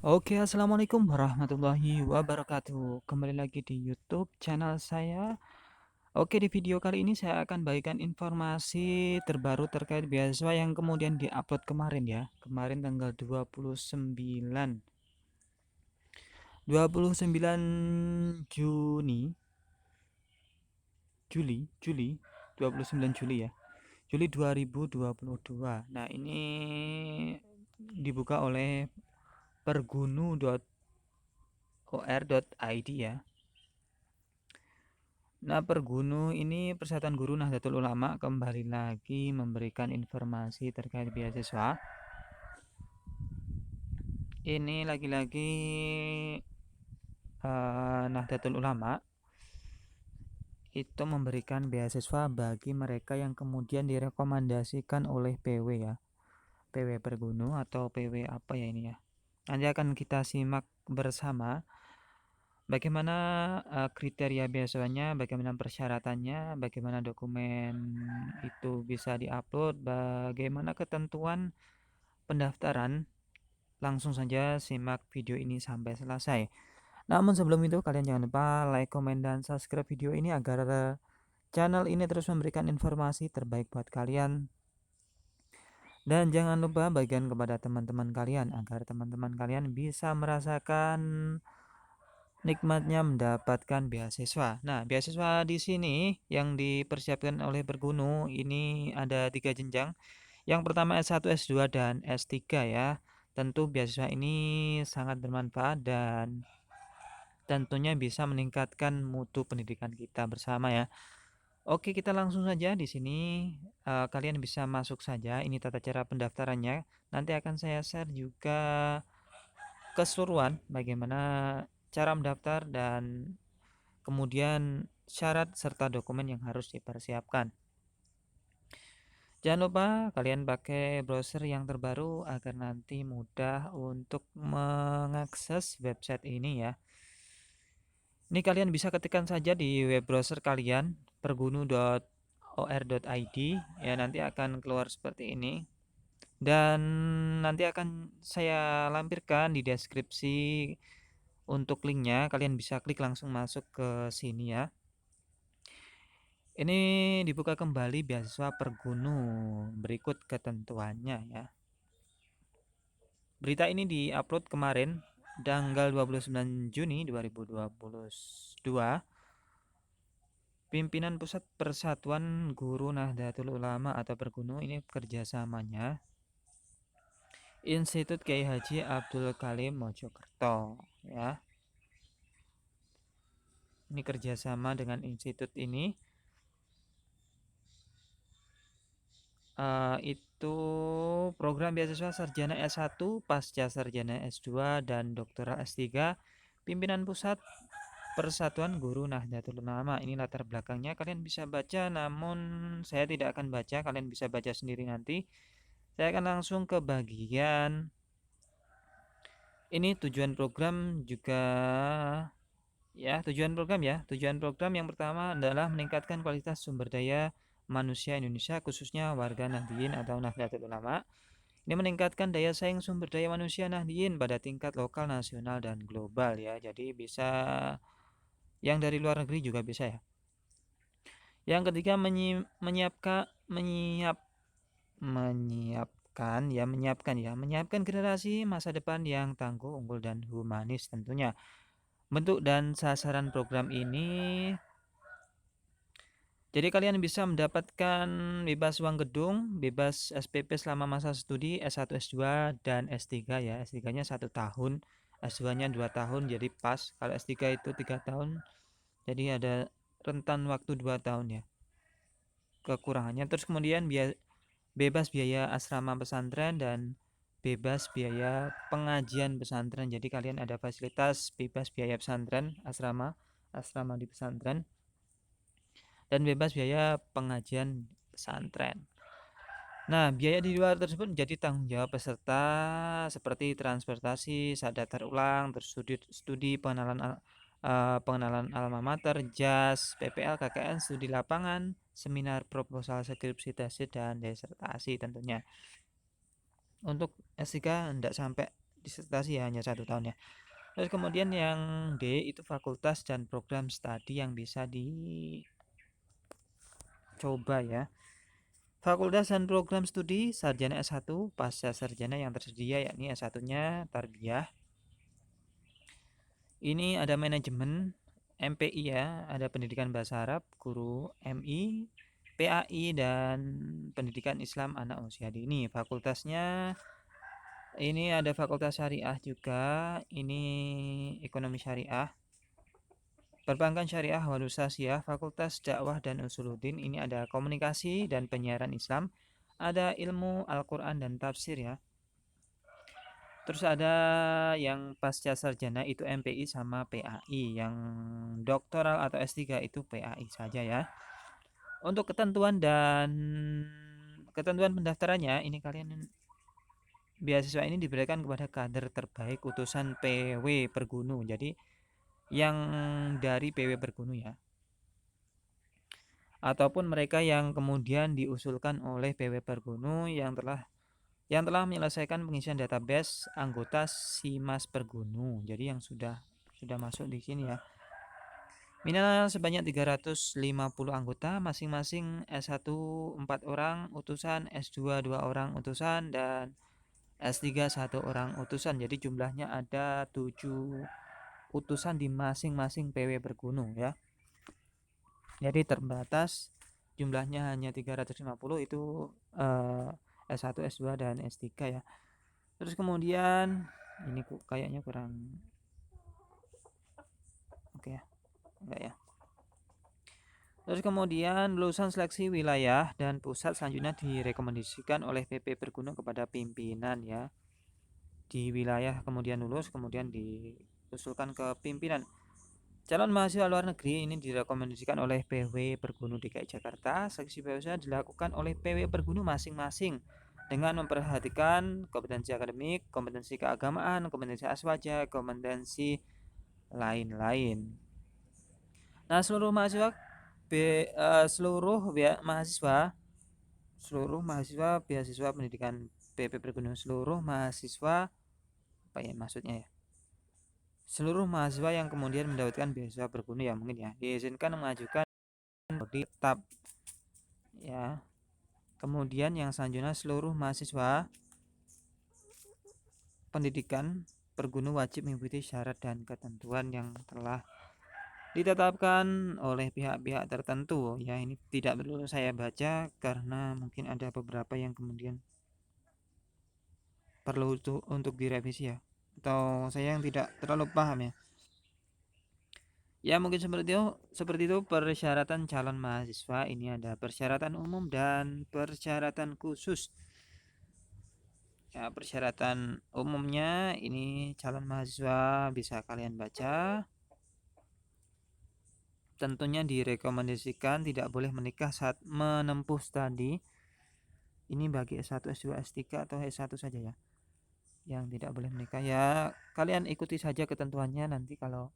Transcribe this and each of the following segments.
Oke, assalamualaikum warahmatullahi wabarakatuh. Kembali lagi di YouTube channel saya. Oke, di video kali ini saya akan bagikan informasi terbaru terkait beasiswa yang kemudian diupload kemarin ya. Kemarin tanggal 29 Juni, Juli 29 Juli ya. Juli 2022. Nah, ini dibuka oleh pergunu.or.id ya. Nah, Pergunu ini Persatuan Guru Nahdlatul Ulama kembali lagi memberikan informasi terkait beasiswa. Ini lagi-lagi Nahdlatul Ulama itu memberikan beasiswa bagi mereka yang kemudian direkomendasikan oleh PW ya. PW Pergunu atau PW apa ya ini ya. Nanti akan kita simak bersama bagaimana kriteria beasiswanya, bagaimana persyaratannya, bagaimana dokumen itu bisa diupload, bagaimana ketentuan pendaftaran. Langsung saja simak video ini sampai selesai. Namun sebelum itu kalian jangan lupa like, komen, dan subscribe video ini agar channel ini terus memberikan informasi terbaik buat kalian. Dan jangan lupa bagikan kepada teman-teman kalian agar teman-teman kalian bisa merasakan nikmatnya mendapatkan beasiswa. Nah, beasiswa di sini yang dipersiapkan oleh Pergunu ini ada 3 jenjang. Yang pertama S1, S2, dan S3 ya. Tentu beasiswa ini sangat bermanfaat dan tentunya bisa meningkatkan mutu pendidikan kita bersama ya. Oke, kita langsung saja di sini kalian bisa masuk saja. Ini tata cara pendaftarannya. Nanti akan saya share juga keseluruhan bagaimana cara mendaftar dan kemudian syarat serta dokumen yang harus dipersiapkan. Jangan lupa kalian pakai browser yang terbaru agar nanti mudah untuk mengakses website ini ya. Ini kalian bisa ketikkan saja di web browser kalian pergunu.or.id ya, nanti akan keluar seperti ini. Dan nanti akan saya lampirkan di deskripsi untuk linknya, kalian bisa klik langsung masuk ke sini ya. Ini dibuka kembali beasiswa Pergunu, berikut ketentuannya ya. Berita ini diupload kemarin tanggal 29 Juni 2022. Pimpinan Pusat Persatuan Guru Nahdlatul Ulama atau Pergunu ini kerjasamanya Institut Kiai Haji Abdul Kalim Mojokerto ya. Ini kerjasama dengan institut ini. Itu program beasiswa sarjana S1, pasca sarjana S2, dan doktoral S3. Pimpinan Pusat Persatuan Guru Nahdlatul Ulama. Ini latar belakangnya kalian bisa baca, namun saya tidak akan baca, kalian bisa baca sendiri nanti. Saya akan langsung ke bagian ini tujuan program juga ya, Tujuan program yang pertama adalah meningkatkan kualitas sumber daya manusia Indonesia, khususnya warga Nahdliyin atau Nahdlatul Ulama. Ini meningkatkan daya saing sumber daya manusia Nahdliyin pada tingkat lokal, nasional, dan global ya. Jadi bisa yang dari luar negeri juga bisa ya. Yang ketiga menyiapkan generasi masa depan yang tangguh, unggul, dan humanis tentunya. Bentuk dan sasaran program ini, jadi kalian bisa mendapatkan bebas uang gedung, bebas SPP selama masa studi S1, S2, dan S3 ya. S3-nya 1 tahun, S2-nya 2 tahun, jadi pas. Kalau S3 itu 3 tahun, jadi ada rentan waktu 2 tahun ya kekurangannya. Terus kemudian bebas biaya asrama pesantren dan bebas biaya pengajian pesantren. Jadi kalian ada fasilitas bebas biaya pesantren, asrama di pesantren, dan bebas biaya pengajian pesantren. Nah, biaya di luar tersebut menjadi tanggung jawab peserta seperti transportasi saat daftar ulang, terus studi pengenalan alma mater, JAS, PPL, KKN, studi lapangan, seminar, proposal, skripsi, tesis, dan disertasi tentunya. Untuk S3 tidak sampai disertasi ya, hanya 1 tahun ya. Terus kemudian yang D itu fakultas dan program studi yang bisa dicoba ya. Fakultas dan program studi sarjana S1 pasca sarjana yang tersedia yakni S1-nya tarbiyah. Ini ada manajemen, MPI ya, ada pendidikan bahasa Arab, guru MI, PAI dan pendidikan Islam anak usia dini. Fakultasnya ini ada fakultas syariah juga, ini ekonomi syariah, perbankan syariah walusasiyah, fakultas dakwah dan usuluddin, ini ada komunikasi dan penyiaran Islam, ada ilmu Al-Quran dan tafsir ya. Terus ada yang pasca sarjana itu MPI sama PAI, yang doktoral atau S3 itu PAI saja ya. Untuk ketentuan pendaftarannya, ini kalian beasiswa ini diberikan kepada kader terbaik utusan PW Pergunu. Jadi yang dari PW Pergunu ya. Ataupun mereka yang kemudian diusulkan oleh PW Pergunu yang telah menyelesaikan pengisian database anggota Simas Pergunu. Jadi yang sudah masuk di sini ya. Minimal sebanyak 350 anggota, masing-masing S1 4 orang utusan, S2 2 orang utusan, dan S3 1 orang utusan. Jadi jumlahnya ada 7 utusan di masing-masing PW Pergunu ya. Jadi terbatas jumlahnya hanya 350 itu S1, S2 dan S3 ya. Terus kemudian ini kayaknya kurang oke ya. Enggak ya. Terus kemudian lulusan seleksi wilayah dan pusat selanjutnya direkomendasikan oleh PP Pergunu kepada pimpinan ya. Di wilayah kemudian lulus, kemudian diusulkan ke pimpinan. Calon mahasiswa luar negeri ini direkomendasikan oleh PW Pergunu DKI Jakarta. Seleksi beasiswa dilakukan oleh PW Pergunu masing-masing dengan memperhatikan kompetensi akademik, kompetensi keagamaan, kompetensi aswaja, kompetensi lain-lain. Nah, seluruh mahasiswa beasiswa pendidikan PP Pergunu, seluruh mahasiswa apa ya maksudnya ya? Seluruh mahasiswa yang kemudian mendapatkan beasiswa Pergunu ya mungkin ya diizinkan mengajukan prodi tetap ya. Kemudian yang selanjutnya seluruh mahasiswa pendidikan Pergunu wajib mengikuti syarat dan ketentuan yang telah ditetapkan oleh pihak-pihak tertentu ya. Ini tidak perlu saya baca karena mungkin ada beberapa yang kemudian perlu untuk direvisi ya, atau saya yang tidak terlalu paham ya. Ya mungkin seperti itu persyaratan calon mahasiswa. Ini ada persyaratan umum dan persyaratan khusus. Ya, persyaratan umumnya ini calon mahasiswa bisa kalian baca. Tentunya direkomendasikan tidak boleh menikah saat menempuh studi. Ini bagi S1, S2, S3 atau S1 saja ya. Yang tidak boleh menikah ya. Kalian ikuti saja ketentuannya, nanti kalau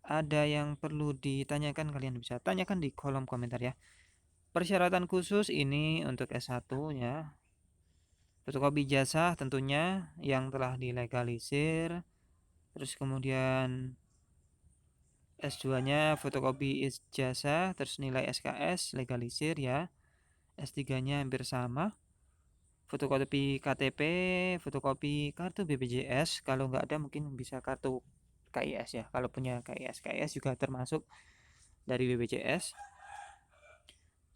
ada yang perlu ditanyakan kalian bisa tanyakan di kolom komentar ya. Persyaratan khusus ini untuk S1 ya. Fotokopi ijazah tentunya yang telah dilegalisir. Terus kemudian S2-nya fotokopi ijazah, terus nilai SKS legalisir ya. S3-nya hampir sama. Fotokopi KTP, fotokopi kartu BPJS, kalau nggak ada mungkin bisa kartu KIS ya. Kalau punya KIS juga termasuk dari BPJS.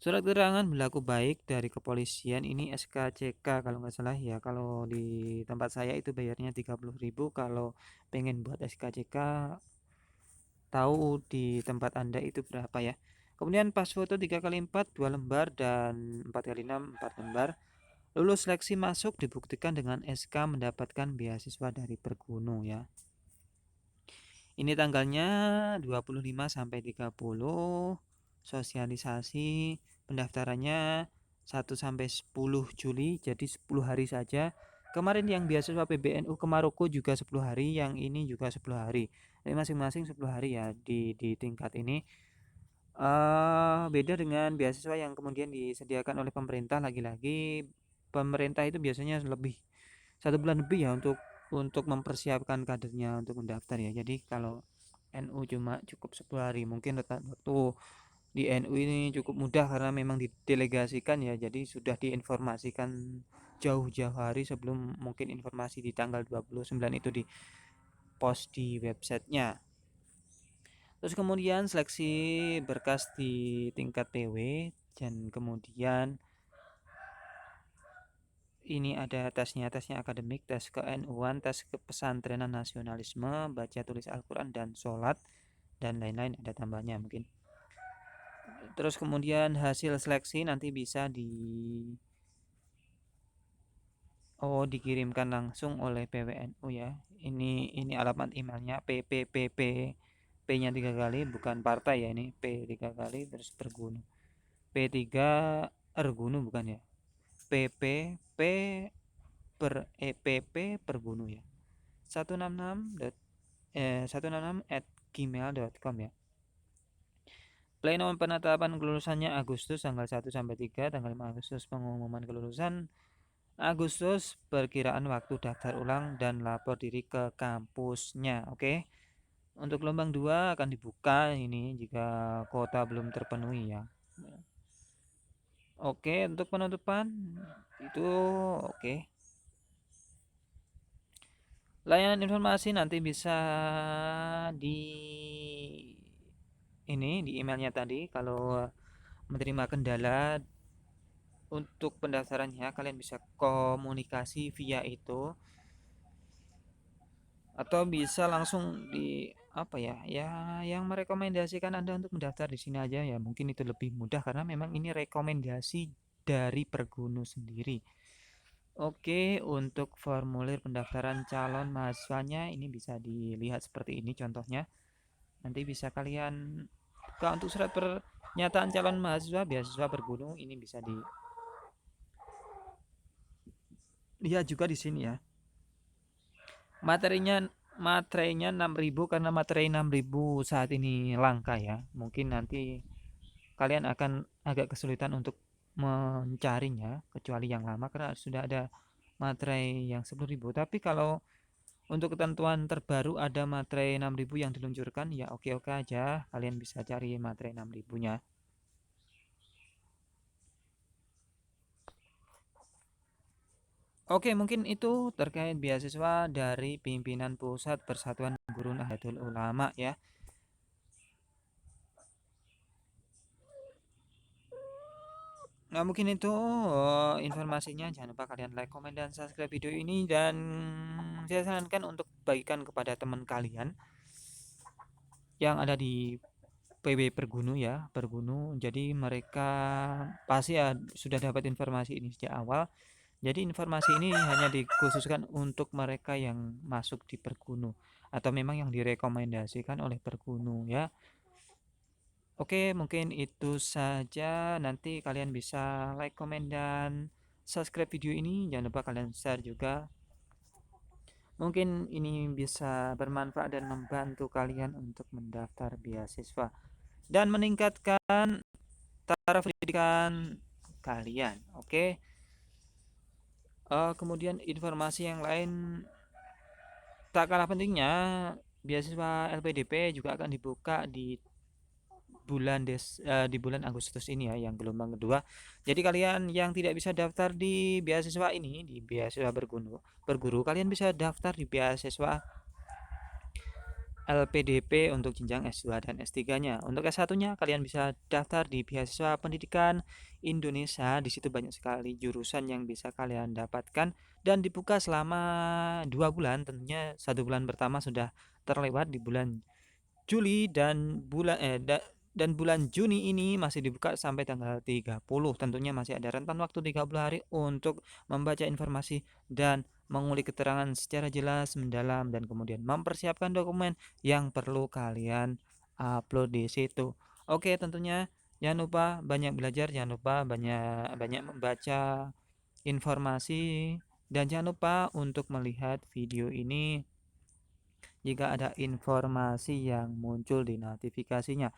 Surat keterangan berlaku baik dari kepolisian, ini SKCK kalau nggak salah ya. Kalau di tempat saya itu bayarnya 30.000. Kalau pengen buat SKCK tahu di tempat Anda itu berapa ya. Kemudian pas foto 3x4 2 lembar dan 4x6 4 lembar. Lulus seleksi masuk dibuktikan dengan SK mendapatkan beasiswa dari Pergunu ya. Ini tanggalnya 25 sampai 30. Sosialisasi pendaftarannya 1 sampai 10 Juli, jadi 10 hari saja. Kemarin yang beasiswa PBNU ke Maroko juga 10 hari, yang ini juga 10 hari. Jadi masing-masing 10 hari ya di tingkat ini. Beda dengan beasiswa yang kemudian disediakan oleh pemerintah. Lagi-lagi pemerintah itu biasanya lebih 1 bulan lebih ya untuk mempersiapkan kadernya untuk mendaftar ya. Jadi kalau NU cuma cukup 10 hari, mungkin waktu di NU ini cukup mudah karena memang didelegasikan ya. Jadi sudah diinformasikan jauh-jauh hari sebelum mungkin informasi di tanggal 29 itu di post di websitenya. Terus kemudian seleksi berkas di tingkat PW, dan kemudian ini ada tesnya akademik, tes ke-NU-an, tes kepesantrenan nasionalisme, baca tulis Al-Quran dan sholat, dan lain-lain, ada tambahnya mungkin. Terus kemudian hasil seleksi nanti bisa dikirimkan langsung oleh PWNU ya. Ini alamat emailnya PPPP, P-nya 3 kali, bukan partai ya, ini P 3 kali, terus Pergunu. P3 Ergunu bukan ya. PPP EPP Pergunu ya. 166 ya. Pleno penetapan kelulusannya Agustus tanggal 1 sampai 3, tanggal 5 Agustus pengumuman kelulusan Agustus, perkiraan waktu daftar ulang dan lapor diri ke kampusnya. Oke. Untuk gelombang 2 akan dibuka ini jika kuota belum terpenuhi ya. Oke, untuk penutupan itu oke. Layanan informasi nanti bisa di emailnya tadi. Kalau menerima kendala untuk pendaftarannya, kalian bisa komunikasi via itu, atau bisa langsung di yang merekomendasikan Anda untuk mendaftar di sini aja ya. Mungkin itu lebih mudah karena memang ini rekomendasi dari Pergunu sendiri. Oke, untuk formulir pendaftaran calon mahasiswanya ini bisa dilihat seperti ini contohnya. Nanti bisa kalian buka. Untuk surat pernyataan calon mahasiswa beasiswa Pergunu ini bisa dilihat juga di sini ya. Materinya 6.000 karena materi 6.000 saat ini langka ya. Mungkin nanti kalian akan agak kesulitan untuk mencarinya kecuali yang lama karena sudah ada materai yang 10.000. Tapi kalau untuk ketentuan terbaru ada materai 6.000 yang diluncurkan ya, oke-oke aja, kalian bisa cari materai 6.000-nya. Oke, mungkin itu terkait beasiswa dari pimpinan pusat Persatuan Guru Nahdlatul Ulama ya. Nah, mungkin itu informasinya. Jangan lupa kalian like, komen, dan subscribe video ini, dan saya sarankan untuk bagikan kepada teman kalian yang ada di PW Pergunu ya, Pergunu. Jadi mereka pasti ya sudah dapat informasi ini sejak awal. Jadi informasi ini hanya dikhususkan untuk mereka yang masuk di Pergunu atau memang yang direkomendasikan oleh Pergunu ya. Oke, mungkin itu saja. Nanti kalian bisa like, komen, dan subscribe video ini. Jangan lupa kalian share juga. Mungkin ini bisa bermanfaat dan membantu kalian untuk mendaftar beasiswa dan meningkatkan taraf pendidikan kalian. Oke. Kemudian informasi yang lain tak kalah pentingnya, beasiswa LPDP juga akan dibuka di bulan Agustus ini ya, yang gelombang kedua. Jadi kalian yang tidak bisa daftar di beasiswa ini, di beasiswa berguru, kalian bisa daftar di beasiswa LPDP untuk jenjang S2 dan S3-nya. Untuk S1-nya kalian bisa daftar di beasiswa pendidikan Indonesia. Di situ banyak sekali jurusan yang bisa kalian dapatkan dan dibuka selama 2 bulan. Tentunya 1 bulan pertama sudah terlewat di bulan Juli, dan bulan Juni ini masih dibuka sampai tanggal 30. Tentunya masih ada rentan waktu 30 hari untuk membaca informasi dan mengulik keterangan secara jelas, mendalam, dan kemudian mempersiapkan dokumen yang perlu kalian upload di situ. Oke, tentunya jangan lupa banyak belajar, jangan lupa banyak membaca informasi, dan jangan lupa untuk melihat video ini jika ada informasi yang muncul di notifikasinya.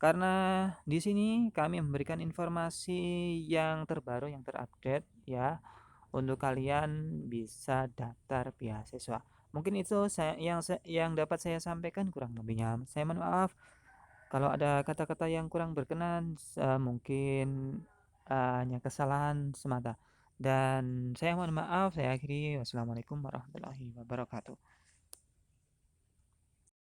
Karena di sini kami memberikan informasi yang terbaru, yang terupdate ya, untuk kalian bisa daftar beasiswa. Mungkin itu yang dapat saya sampaikan, kurang lebihnya saya mohon maaf. Kalau ada kata-kata yang kurang berkenan, mungkin, hanya kesalahan semata. Dan saya mohon maaf, saya akhiri. Wassalamualaikum warahmatullahi wabarakatuh.